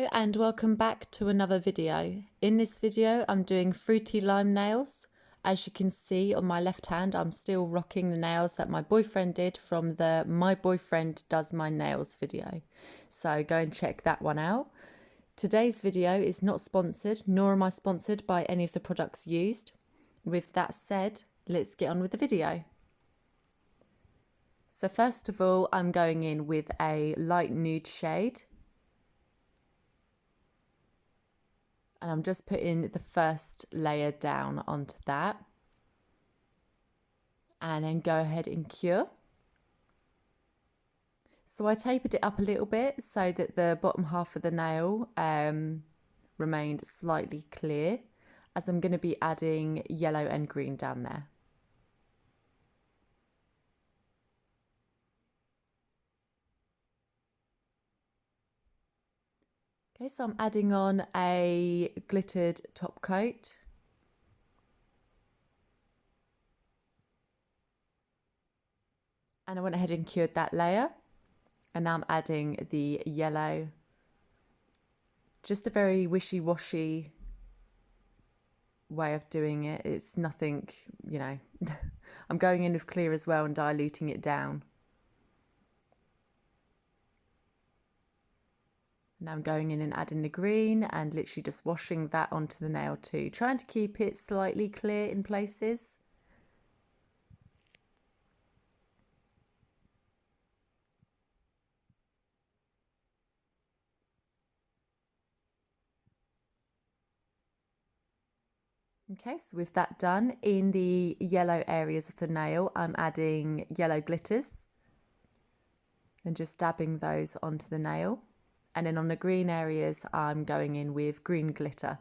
Hello and welcome back to another video. In this video I'm doing fruity lime nails. As you can see on my left hand, I'm still rocking the nails that my boyfriend did from the My Boyfriend Does My Nails video. So go and check that one out. Today's video is not sponsored, nor am I sponsored by any of the products used. With that said, let's get on with the video. So first of all, I'm going in with a light nude shade. And I'm just putting the first layer down onto that. And then go ahead and cure. So I tapered it up a little bit so that the bottom half of the nail remained slightly clear, as I'm going to be adding yellow and green down there. Okay, so I'm adding on a glittered top coat. And I went ahead and cured that layer. And now I'm adding the yellow. Just a very wishy-washy way of doing it. It's nothing, you know, I'm going in with clear as well and diluting it down. Now I'm going in and adding the green and literally just washing that onto the nail too, trying to keep it slightly clear in places. Okay, so with that done, in the yellow areas of the nail, I'm adding yellow glitters and just dabbing those onto the nail. And then on the green areas, I'm going in with green glitter.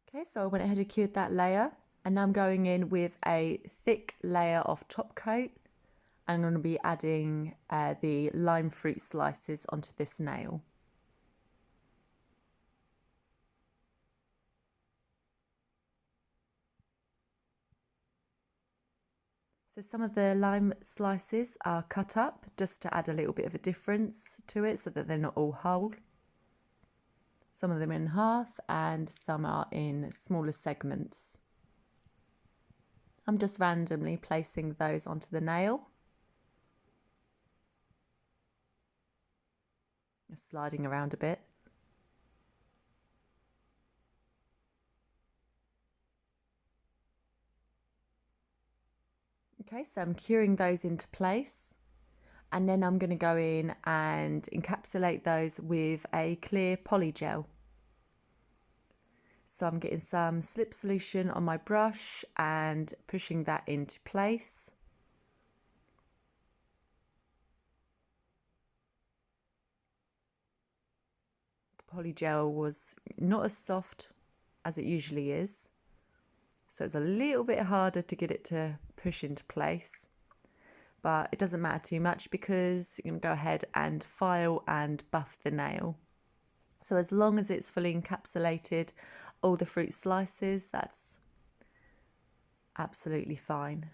Okay, so I went ahead and cured that layer, and now I'm going in with a thick layer of top coat. I'm going to be adding the lime fruit slices onto this nail. So some of the lime slices are cut up just to add a little bit of a difference to it so that they're not all whole. Some of them in half and some are in smaller segments. I'm just randomly placing those onto the nail. Sliding around a bit. Okay, so I'm curing those into place. And then I'm going to go in and encapsulate those with a clear poly gel. So I'm getting some slip solution on my brush and pushing that into place. The poly gel was not as soft as it usually is, so it's a little bit harder to get it to push into place. But it doesn't matter too much because you can go ahead and file and buff the nail. So as long as it's fully encapsulated all the fruit slices, that's absolutely fine.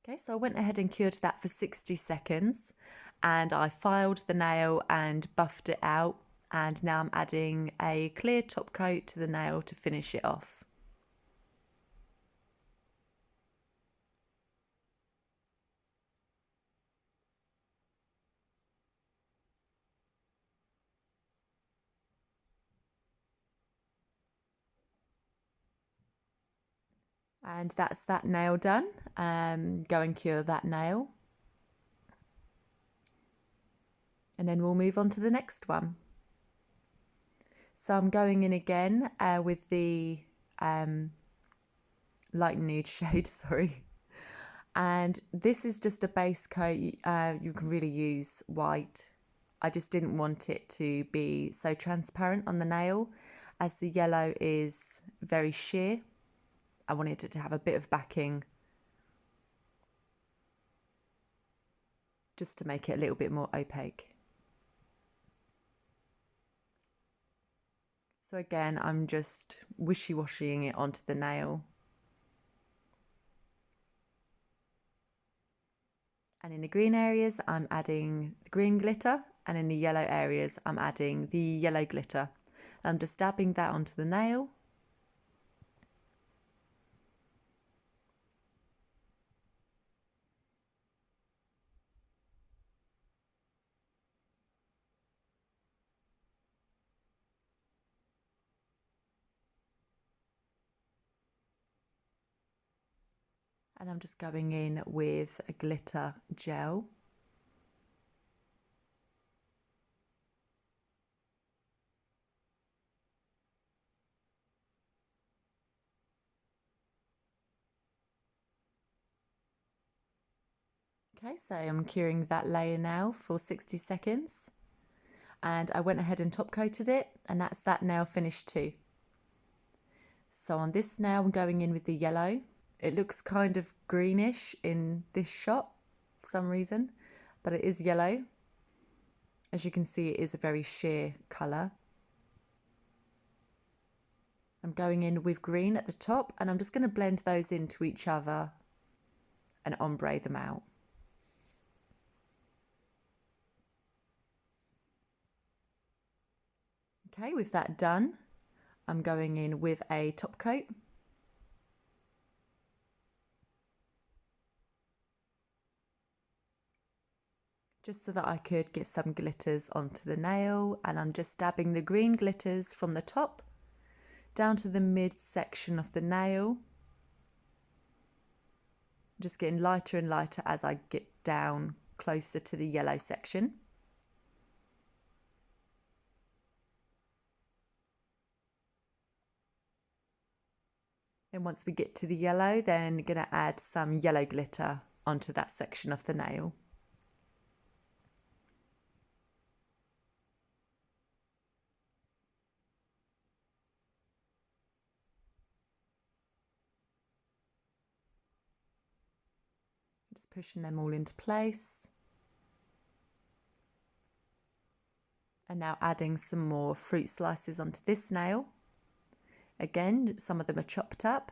Okay, so I went ahead and cured that for 60 seconds and I filed the nail and buffed it out, and now I'm adding a clear top coat to the nail to finish it off. And that's that nail done. Go and cure that nail. And then we'll move on to the next one. So I'm going in again with the light nude shade, sorry. And this is just a base coat. You can really use white. I just didn't want it to be so transparent on the nail, as the yellow is very sheer. I wanted it to have a bit of backing just to make it a little bit more opaque. So again, I'm just wishy-washying it onto the nail. And in the green areas, I'm adding the green glitter, and in the yellow areas, I'm adding the yellow glitter. I'm just dabbing that onto the nail. And I'm just going in with a glitter gel. Okay, so I'm curing that layer now for 60 seconds. And I went ahead and top coated it, and that's that nail finished too. So on this nail, I'm going in with the yellow. It looks kind of greenish in this shot for some reason, but it is yellow. As you can see, it is a very sheer colour. I'm going in with green at the top, and I'm just going to blend those into each other and ombre them out. Okay, with that done, I'm going in with a top coat. Just so that I could get some glitters onto the nail, and I'm just dabbing the green glitters from the top down to the mid section of the nail. Just getting lighter and lighter as I get down closer to the yellow section. And once we get to the yellow, then going to add some yellow glitter onto that section of the nail. Just pushing them all into place. And now adding some more fruit slices onto this nail. Again, some of them are chopped up.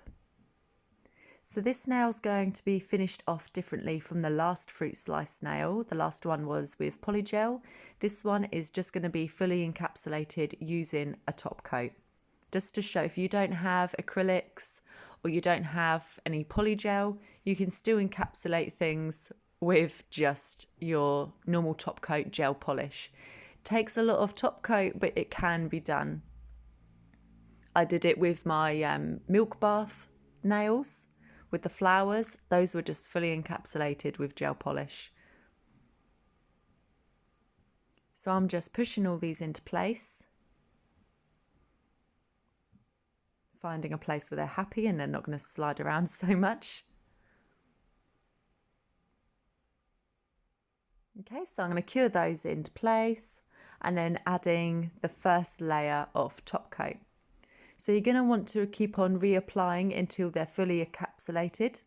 So this nail's going to be finished off differently from the last fruit slice nail. The last one was with polygel. This one is just going to be fully encapsulated using a top coat. Just to show, if you don't have acrylics or you don't have any polygel, you can still encapsulate things with just your normal top coat gel polish. Takes a lot of top coat, but it can be done. I did it with my milk bath nails with the flowers. Those were just fully encapsulated with gel polish. So I'm just pushing all these into place, finding a place where they're happy and they're not going to slide around so much. Okay, so I'm going to cure those into place and then adding the first layer of top coat. So you're going to want to keep on reapplying until they're fully encapsulated.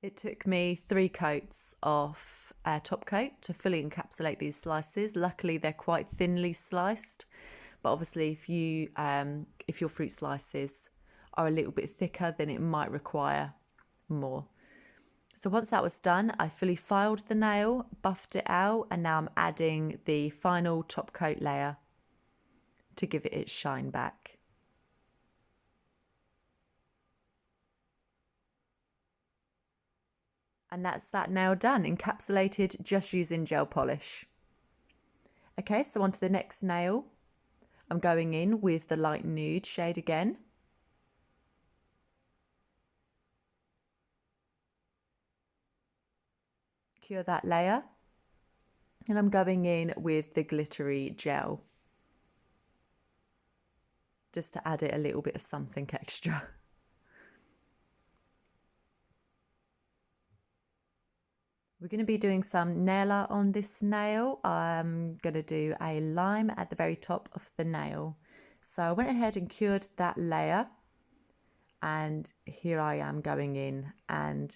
It took me 3 coats of top coat to fully encapsulate these slices. Luckily, they're quite thinly sliced, but obviously if your fruit slices are a little bit thicker, then it might require more. So once that was done, I fully filed the nail, buffed it out, and now I'm adding the final top coat layer to give it its shine back. And that's that nail done, encapsulated just using gel polish. Okay, so on to the next nail. I'm going in with the light nude shade again. Cure that layer. And I'm going in with the glittery gel. just to add it a little bit of something extra. We're going to be doing some nail art on this nail. I'm going to do a lime at the very top of the nail. So I went ahead and cured that layer, and here I am going in and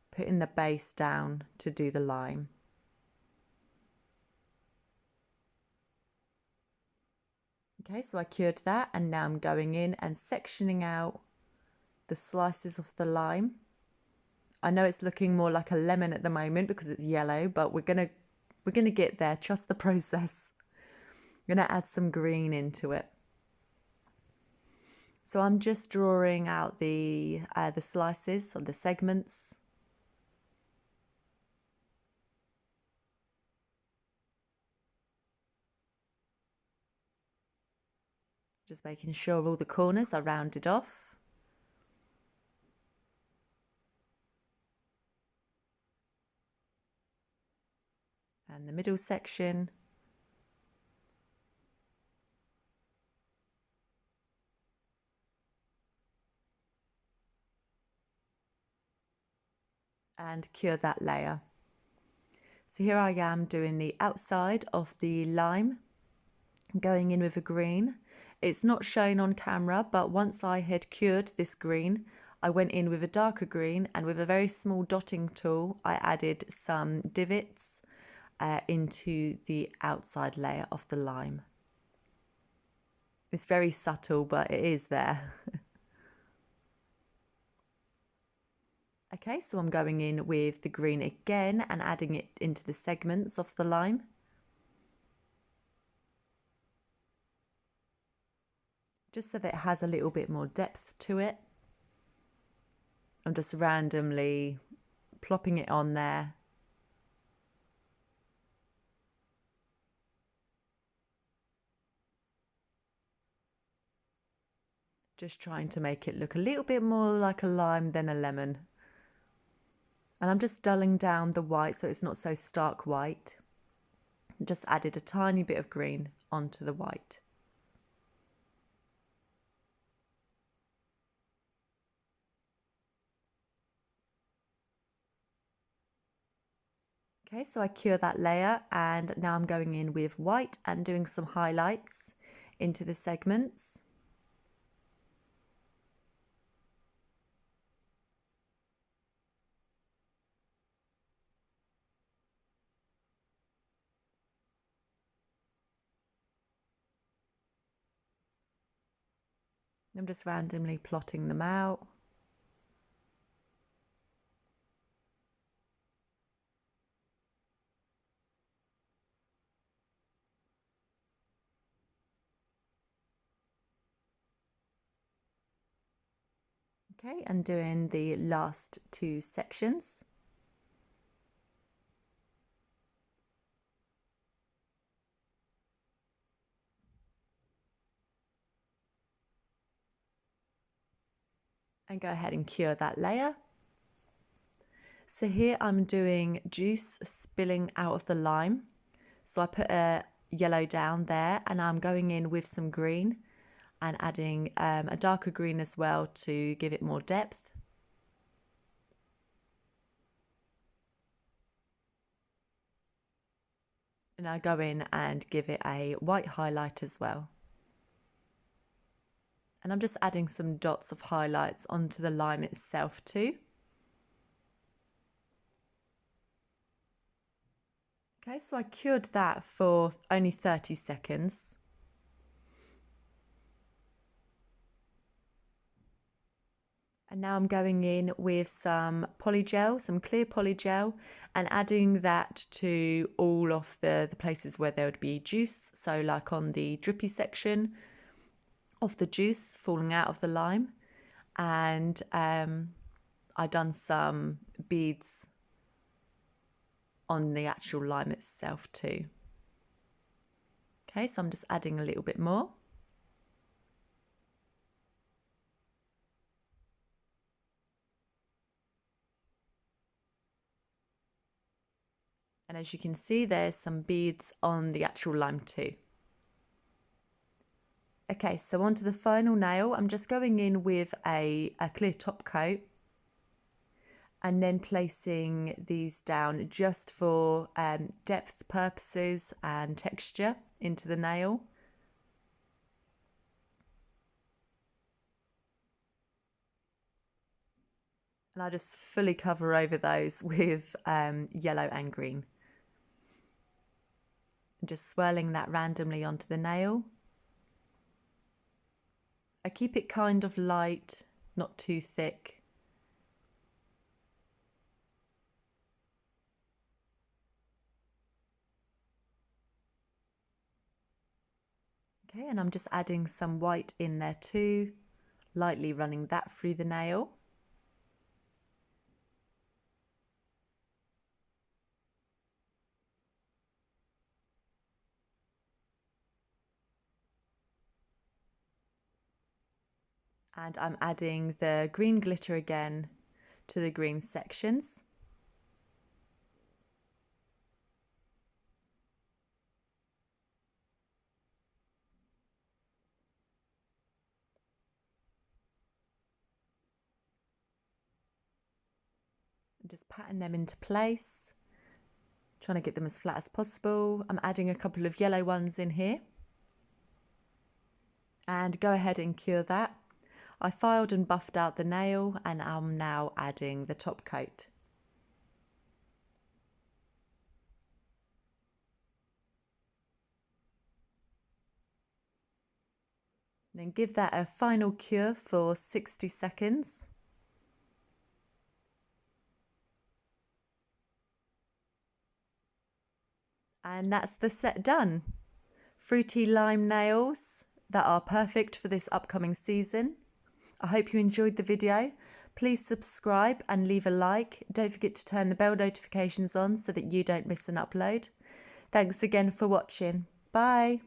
putting the base down to do the lime. Okay, so I cured that, and now I'm going in and sectioning out the slices of the lime. I know it's looking more like a lemon at the moment because it's yellow, but we're gonna get there. Trust the process. I'm gonna add some green into it. So I'm just drawing out the slices or the segments. Just making sure all the corners are rounded off. And the middle section. And cure that layer. So here I am doing the outside of the lime, going in with a green. It's not shown on camera, but once I had cured this green, I went in with a darker green, and with a very small dotting tool, I added some divots into the outside layer of the lime. It's very subtle, but it is there. Okay, so I'm going in with the green again and adding it into the segments of the lime. Just so that it has a little bit more depth to it. I'm just randomly plopping it on there. Just trying to make it look a little bit more like a lime than a lemon. And I'm just dulling down the white so it's not so stark white. Just added a tiny bit of green onto the white. Okay, so I cure that layer, and now I'm going in with white and doing some highlights into the segments. I'm just randomly plotting them out. Okay, and doing the last two sections. And go ahead and cure that layer. So here I'm doing juice spilling out of the lime. So I put a yellow down there, and I'm going in with some green and adding a darker green as well to give it more depth. And I go in and give it a white highlight as well. And I'm just adding some dots of highlights onto the lime itself too. Okay, so I cured that for only 30 seconds. And now I'm going in with some polygel, some clear polygel, and adding that to all of the places where there would be juice. So like on the drippy section of the juice falling out of the lime. And I done some beads on the actual lime itself too. Okay, so I'm just adding a little bit more. And as you can see, there's some beads on the actual lime too. Okay, so onto the final nail. I'm just going in with a clear top coat and then placing these down just for depth purposes and texture into the nail. And I just fully cover over those with yellow and green. And just swirling that randomly onto the nail. I keep it kind of light, not too thick. Okay, and I'm just adding some white in there too, lightly running that through the nail. And I'm adding the green glitter again to the green sections. And just patting them into place, trying to get them as flat as possible. I'm adding a couple of yellow ones in here. And go ahead and cure that. I filed and buffed out the nail and I'm now adding the top coat. Then give that a final cure for 60 seconds. And that's the set done. Fruity lime nails that are perfect for this upcoming season. I hope you enjoyed the video. Please subscribe and leave a like. Don't forget to turn the bell notifications on so that you don't miss an upload. Thanks again for watching. Bye.